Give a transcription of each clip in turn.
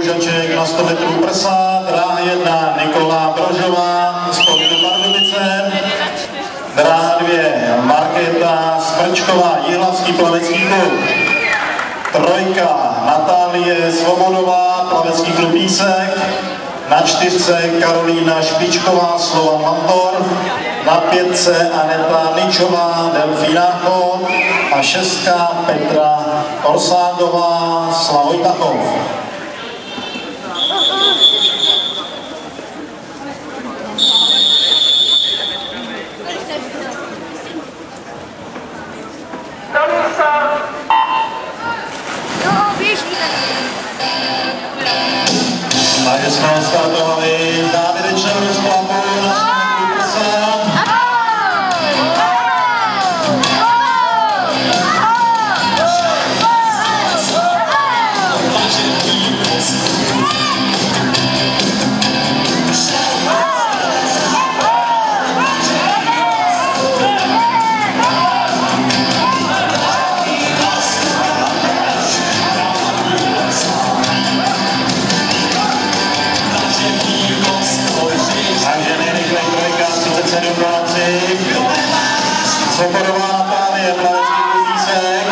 Lučaček na 100 metrů prsa, dráha 1 Nikola Brožová z Pohydu Pardubice, dráha 2 Markéta Smrčková, Jihlavský plavecký klub, 3 Natálie Svobodová, plavecký klub Písek, na 4 Karolína Špičková, Slovan Landorf, na 5 Aneta Ničová, Delfínáchov a 6 Petra Orságová, Slavoj Tachov. Takže jsme startovali závěrečnou rozplavu na Svobodová Natálie, plavecký klub Písek.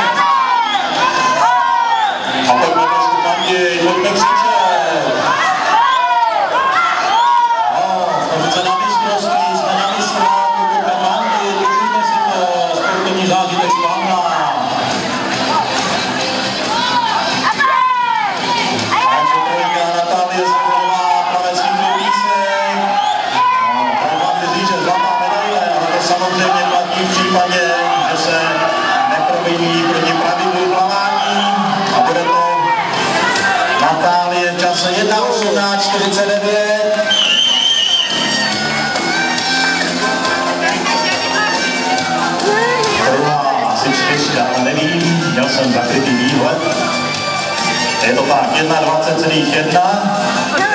A pojďme trošku Matěj, pojďme křičet. Jsme sice na mistrovství, jsme na mistra, pokud nefanty, držíme si to, sportovní zážitek slavná. Takže 3 Natálie Svobodová, plavecký klub Písek. Troufám si říct, že zlatá medaile, ale to samozřejmě platí v případě, že se neproviní proti pravidlu plavání a bude to Natálie v čase 1:18:49. Druhá asi 4, ale nevím, měl jsem zakrytý výhled. Je to tak, 1:20,1.